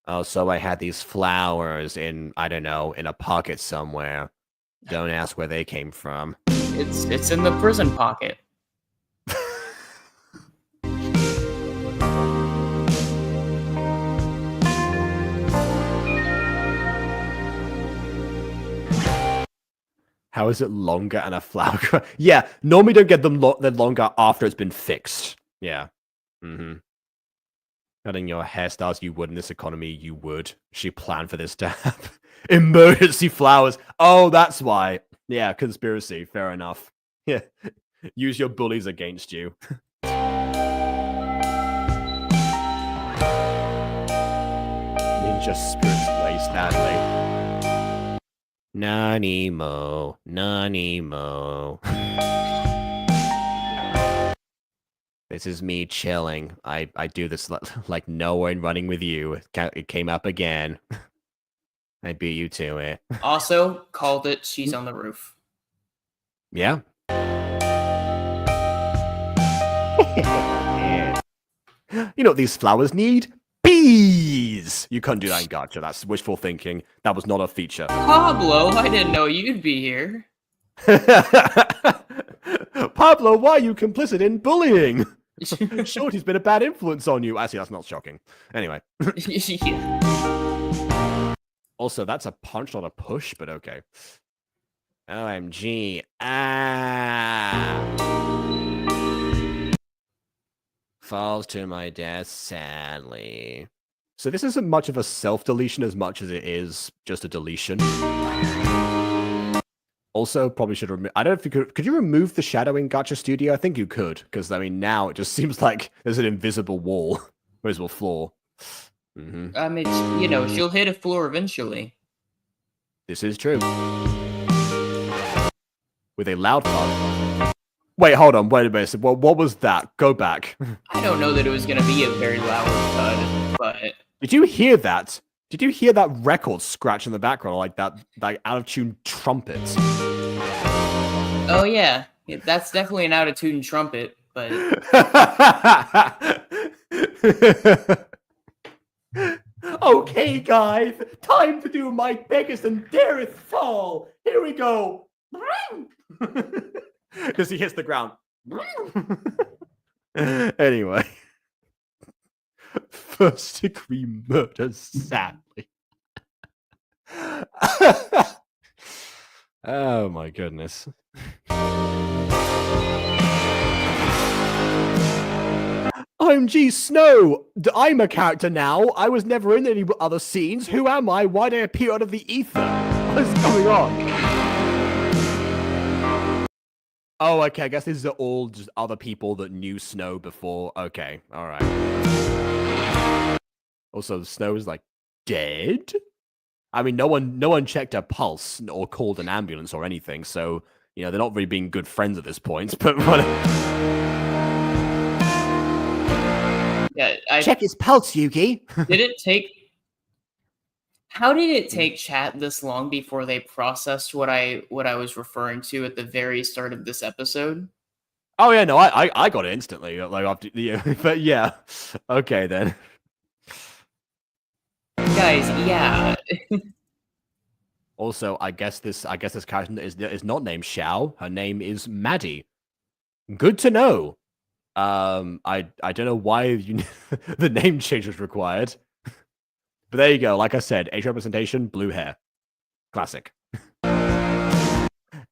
Oh, so I had these flowers in, I don't know, in a pocket somewhere. Don't ask where they came from. It's in the prison pocket. How is it longer and a flower? Yeah, normally don't get them longer after it's been fixed. Yeah. Cutting your hairstyles, you would in this economy, you would. She planned for this to happen. Emergency flowers. Oh, that's why. Yeah, conspiracy. Fair enough. Yeah. Use your bullies against you. Ninja spirits play sadly. Nanimo. This is me chilling. I do this like no one running with you. It came up again. I beat you to it. Also, called it. She's on the roof. Yeah. You know what these flowers need? Bees! You couldn't do that in Gacha. That's wishful thinking. That was not a feature. Pablo, I didn't know you'd be here. Pablo, why are you complicit in bullying? Shorty's been a bad influence on you. Actually, that's not shocking. Anyway. Yeah. Also, that's a punch, not a push, but okay. OMG. Ah. Falls to my death, sadly. So this isn't much of a self-deletion as much as it is just a deletion. Also, probably should remove. I don't know if you could you remove the shadow in Gacha Studio? I think you could, because I mean now it just seems like there's an invisible wall, invisible floor. I mean, she'll hit a floor eventually. This is true. With a loud thud. Wait, hold on. Wait a minute. What was that? Go back. I don't know that it was going to be a very loud thud, but... Did you hear that? Did you hear that record scratch in the background, like that out-of-tune trumpet? Oh yeah, that's definitely an out-of-tune trumpet, but... Okay, guys, time to do my biggest and dearest fall. Here we go. Because he hits the ground. Anyway. First degree murder, sadly. Oh my goodness. OMG, Snow! I'm a character now. I was never in any other scenes. Who am I? Why did I appear out of the ether? What is going on? Oh, okay. I guess these are all just other people that knew Snow before. Okay, all right. Also, Snow is like dead. I mean, no one checked her pulse or called an ambulance or anything. So they're not really being good friends at this point. But yeah, check his pulse, Yugi. How did it take chat this long before they processed what I was referring to at the very start of this episode? Oh yeah, no, I got it instantly. Like after but yeah, okay then. Guys, yeah. Also, I guess this character is not named Xiao. Her name is Maddie. Good to know. I don't know why the name change was required, but there you go. Like I said, Asian representation, blue hair, classic.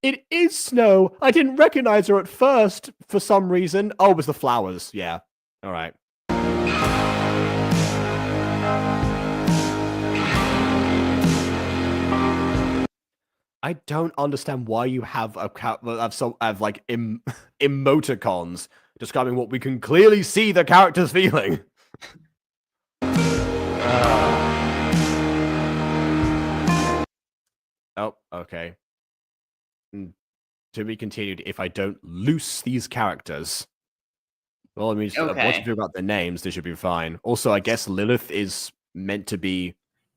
It is Snow. I didn't recognize her at first for some reason. Oh, it was the flowers. Yeah. All right. I don't understand why you have like emoticons describing what we can clearly see the character's feeling. Oh, okay. To be continued if I don't loose these characters. Well, I mean, what you do about their names, they should be fine. Also, I guess Lilith is meant to be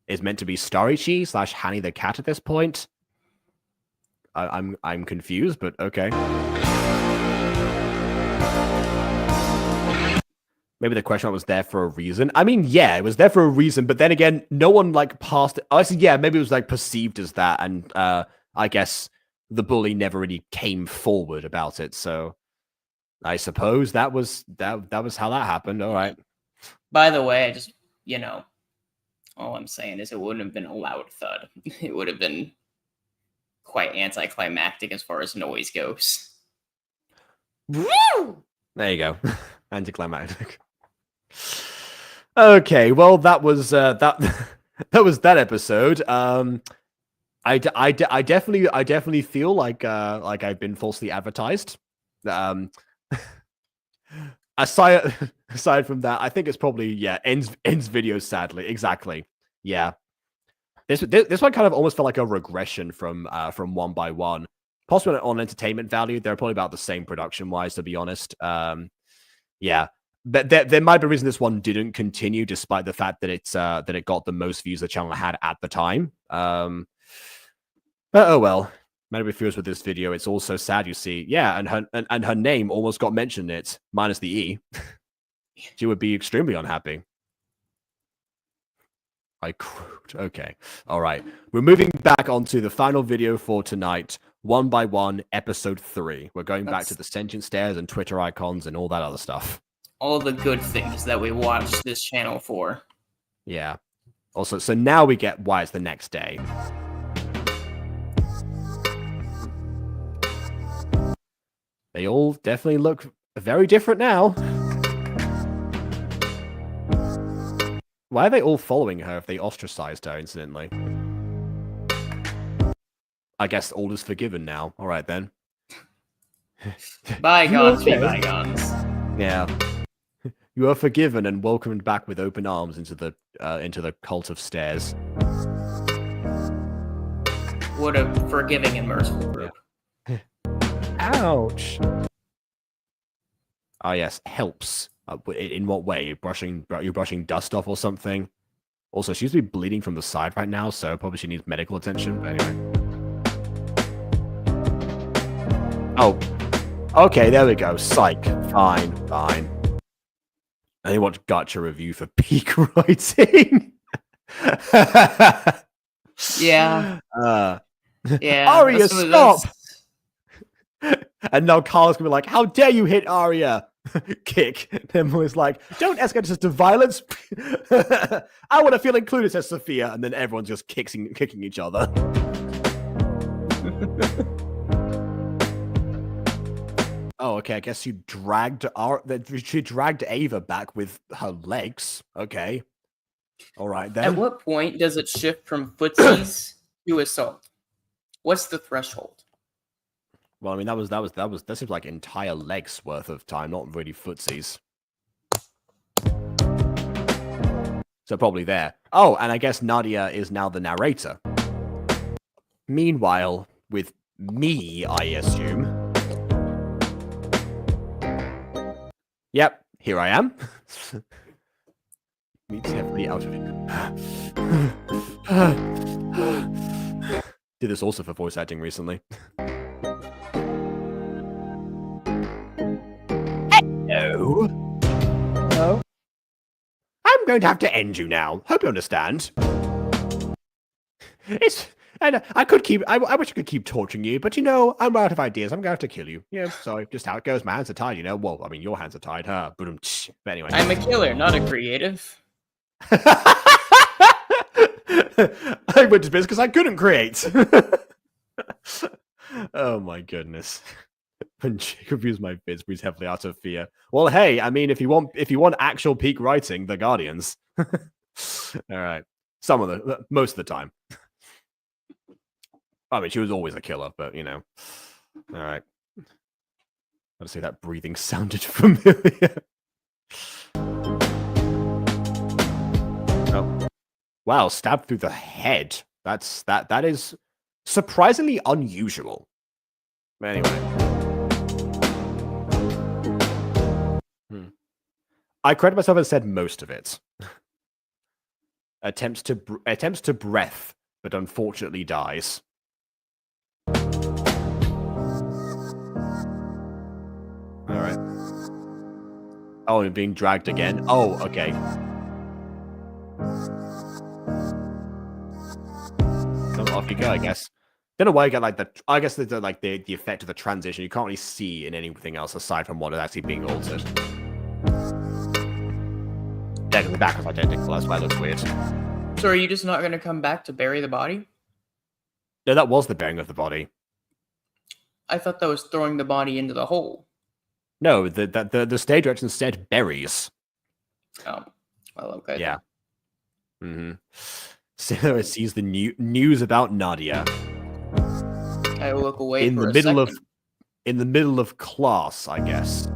Starrytchi / Hanny the cat at this point. I'm confused, but okay. Maybe the question was there for a reason. I mean, yeah, it was there for a reason, but then again, no one like passed it. I said, yeah, maybe it was like perceived as that, and I guess the bully never really came forward about it. So I suppose that was how that happened. All right. By the way, I just all I'm saying is it wouldn't have been a loud thud. It would have been quite anticlimactic as far as noise goes. There you go. Anticlimactic. Okay, well that was that was that episode. I definitely feel like I've been falsely advertised. Aside from that, I think it's probably ends video sadly. Exactly. Yeah. This one kind of almost felt like a regression from 1 by 1. Possibly on entertainment value, they're probably about the same production wise, to be honest. Yeah. But there might be a reason this one didn't continue, despite the fact that it got the most views the channel had at the time. But oh well. Matter of feels with this video, it's also sad. You see, yeah, and her name almost got mentioned in it, minus the E. She would be extremely unhappy. I quote. Okay, all right. We're moving back onto the final video for tonight. 1 by 1, episode 3. We're going back to the sentient stairs and Twitter icons and all that other stuff. All the good things that we watched this channel for. Yeah. Also, so now we get why it's the next day. They all definitely look very different now. Why are they all following her if they ostracized her incidentally? I guess all is forgiven now. All right, then. Bygones be bygones. Yeah. You are forgiven and welcomed back with open arms into the cult of stairs. What a forgiving and merciful group. Ouch. Oh yes, helps. In what way? You're brushing dust off or something? Also, she seems to be bleeding from the side right now, so probably she needs medical attention. But anyway. Oh. Okay, there we go. Psych. Fine. I watch Gacha review for peak writing. Yeah. Yeah. Aria, stop! And now Carla's gonna be like, how dare you hit Aria? Kick. And Emily's like, don't escalate this to violence. I want to feel included, says Sophia. And then everyone's just kicking each other. Oh, okay. I guess she dragged Ava back with her legs. Okay. All right then. At what point does it shift from footsies to assault? What's the threshold? Well, I mean, that seems like entire legs worth of time, not really footsies. So probably there. Oh, and I guess Nadia is now the narrator. Meanwhile, with me, I assume. Yep, here I am. Meets heavily out of it. Did this also for voice acting recently. going to have to end you now. Hope you understand. And I wish I could keep torturing you, but I'm out of ideas. I'm going to have to kill you. Yeah, sorry, just how it goes. My hands are tied, Well, I mean, your hands are tied, huh? But anyway. I'm a killer, not a creative. I went to business because I couldn't create. Oh my goodness. When Jacob used my bits, breathes heavily out of fear. Well, hey, I mean, if you want actual peak writing, the Guardians. All right, most of the time. I mean, she was always a killer, but All right. Let's say that breathing sounded familiar. Oh. Wow, stabbed through the head. That is surprisingly unusual. Anyway. I credit myself and said most of it. Attempts to breath, but unfortunately dies. Alright. Oh, and being dragged again? Oh, okay. So off you go, I guess. Don't know why you get like I guess the effect of the transition you can't really see in anything else aside from what is actually being altered. Yeah, the back is identical, that's why it looks weird. So are you just not gonna come back to bury the body? No, that was the burying of the body. I thought that was throwing the body into the hole. No, the stage direction instead buries. Oh, well, okay. Yeah. Mm-hmm. So it sees the news about Nadia. I look away in the middle of class, I guess.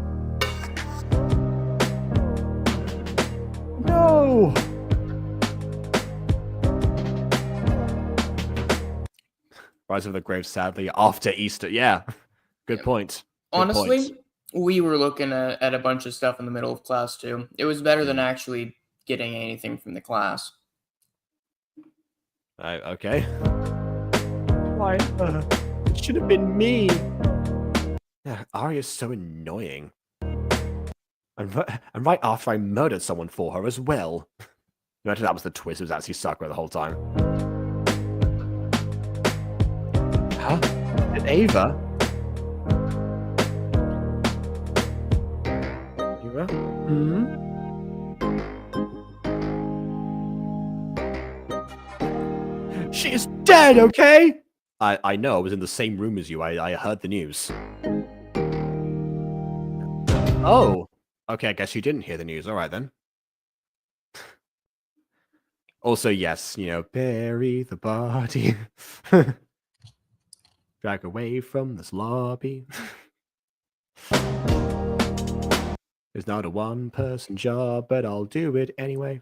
No. Rise of the Grave, sadly, after Easter. Yeah. Good point. Honestly, we were looking at a bunch of stuff in the middle of class too. It was better than actually getting anything from the class. Okay. Why? It should have been me. Yeah, Arya's so annoying. And right after I murdered someone for her as well. Imagine that was the twist. It was actually Sakura the whole time. Huh? And Ava? Ava? Hmm? She is dead, okay? I know, I was in the same room as you. I heard the news. Oh. Okay, I guess you didn't hear the news. All right, then. Also, yes, bury the body. Drag away from this lobby. It's not a one-person job, but I'll do it anyway.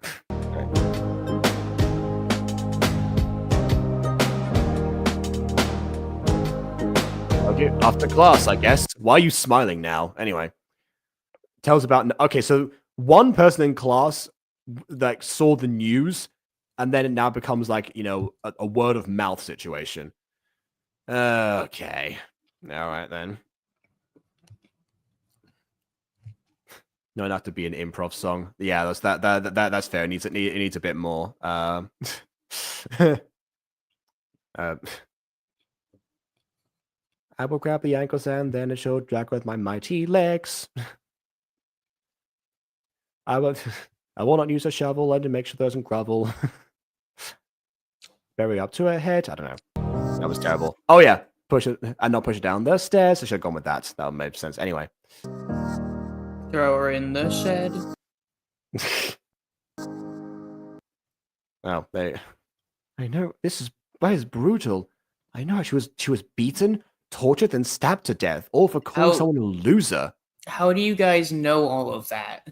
Okay, after class, I guess. Why are you smiling now? Anyway. Tells about... Okay, so one person in class saw the news, and then it now becomes like, a word of mouth situation. Okay. All right, then. No, not to be an improv song. Yeah, that's fair. It needs a bit more. I will grab the ankles and then it will drag with my mighty legs. I will not use a shovel and to make sure there isn't gravel. Bury up to her head. I don't know. That was terrible. Oh yeah, push it and not push it down the stairs. I should have gone with that. That made sense. Anyway. Throw her in the shed. Oh, I know that is brutal. I know she was beaten, tortured, and stabbed to death, all for calling someone a loser. How do you guys know all of that?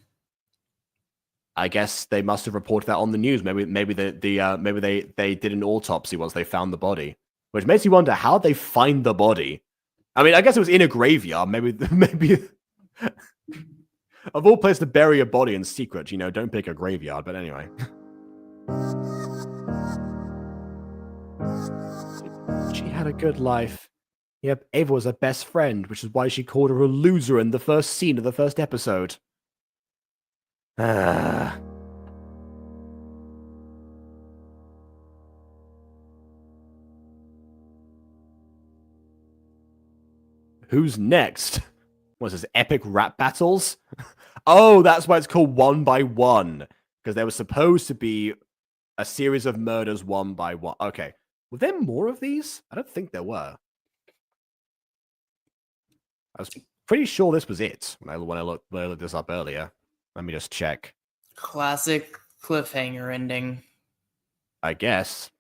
I guess they must have reported that on the news. Maybe they did an autopsy once they found the body, which makes you wonder how they find the body. I mean, I guess it was in a graveyard. Maybe of all places to bury a body in secret, don't pick a graveyard. But anyway. She had a good life. Yep, Ava was her best friend, which is why she called her a loser in the first scene of the first episode. who's next? What's this? Epic rap battles? Oh, that's why it's called 1 by 1. Because there was supposed to be a series of murders 1 by 1. Okay. Were there more of these? I don't think there were. I was pretty sure this was it when I looked this up earlier. Let me just check. Classic cliffhanger ending. I guess.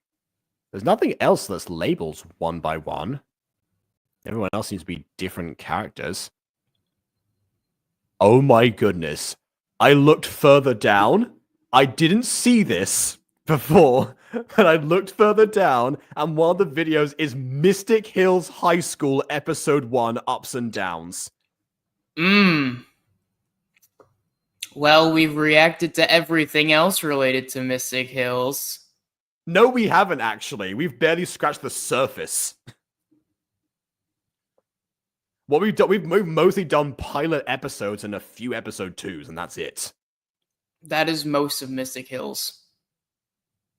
There's nothing else that's labeled 1 by 1. Everyone else seems to be different characters. Oh my goodness. I looked further down. I didn't see this before, but I looked further down, and one of the videos is Mystic Hills High School Episode 1 Ups and Downs. Well, we've reacted to everything else related to Mystic Hills. No, we haven't, actually. We've barely scratched the surface. What we've done, we've mostly done pilot episodes and a few episode 2s, and that's it. That is most of Mystic Hills.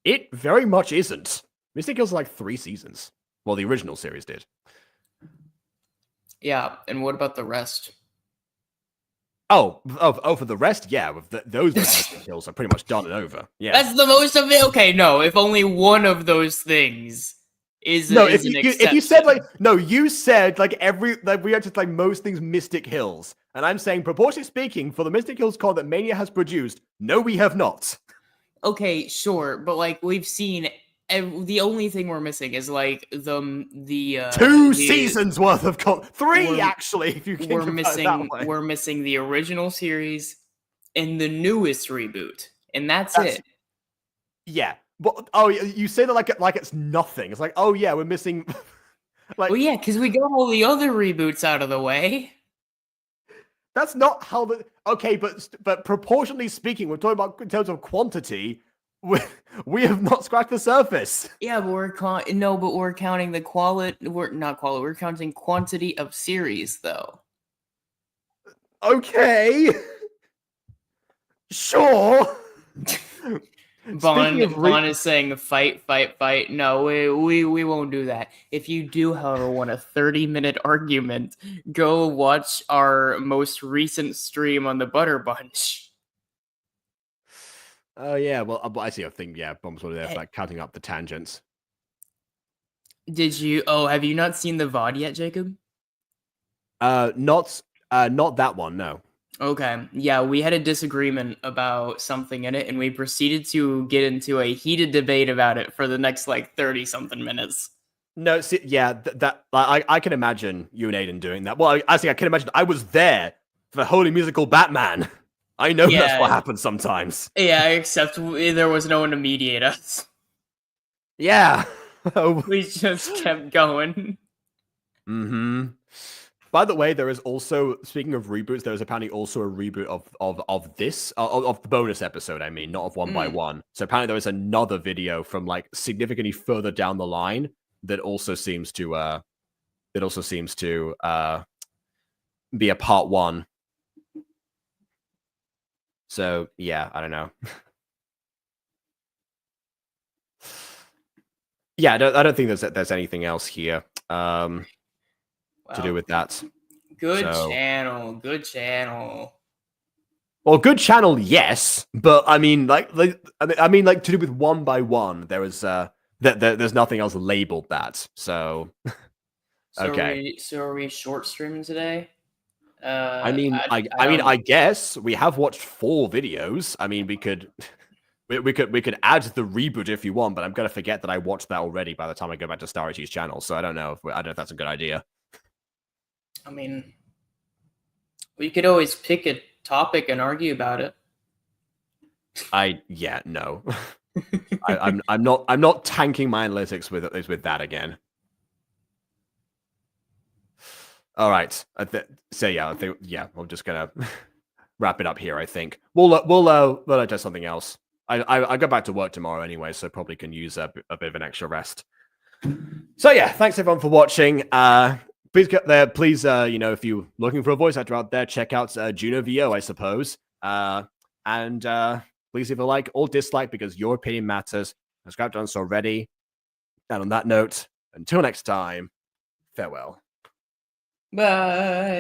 It very much isn't. Mystic Hills is like 3 seasons. Well, the original series did. Yeah, and what about the rest? Oh, for the rest, yeah. Those Mystic Hills are pretty much done and over. Yeah, that's the most of it. Okay, no, if only one of those things is no. Is if you said like no, you said like we had to like most things Mystic Hills, and I'm saying proportionally speaking, for the Mystic Hills content that Mania has produced, no, we have not. Okay, sure, but like we've seen, the only thing we're missing is like the 2 seasons worth of content. 3 actually, if you think about it that way. We're missing the original series and the newest reboot, and that's it. Yeah, but you say that like it's nothing. It's like, oh yeah, we're missing. Well, yeah, because we got all the other reboots out of the way. That's not how the okay, but proportionally speaking, we're talking about in terms of quantity. We have not scratched the surface. Yeah, but we're counting the quality. We're counting quantity of series, though. Okay, sure. Vaughn is saying fight. No, we won't do that. If you do, however, want a 30-minute argument, go watch our most recent stream on the Butter Bunch. Oh yeah, well I see a thing. Yeah, Bomb's one of there, like counting up the tangents. Did you? Oh, have you not seen the VOD yet, Jacob? Not that one. No. Okay, yeah, we had a disagreement about something in it, and we proceeded to get into a heated debate about it for the next, like, 30-something minutes. No, see, yeah, I can imagine you and Aiden doing that. Well, I can imagine I was there for the Holy Musical Batman. I know that's what happens sometimes. Yeah, except there was no one to mediate us. Yeah. We just kept going. Mm-hmm. By the way, there is also, speaking of reboots, there is apparently also a reboot of the bonus episode, I mean, not of 1 by 1. So apparently there is another video from like significantly further down the line that also seems to be a part 1. So yeah, I don't know. Yeah, I don't think there's anything else here. To do with that. Good channel. Well, good channel, yes, but I mean, like to do with 1 by 1, there was there's nothing else labeled that. So, okay. So are we short streaming today? I guess we have watched 4 videos. I mean, we could add the reboot if you want, but I'm gonna forget that I watched that already by the time I go back to Starrytchi's channel. So I don't know if that's a good idea. I mean, we could always pick a topic and argue about it. No. I'm not tanking my analytics with that again. All right. I think we're just gonna wrap it up here. I think we'll adjust something else. I go back to work tomorrow anyway, so probably can use a bit of an extra rest. So yeah, thanks everyone for watching. Please get there. Please, if you're looking for a voice actor out there, check out Juno VO, I suppose. And please leave a like or dislike because your opinion matters. Subscribe to us already. And on that note, until next time, farewell. Bye.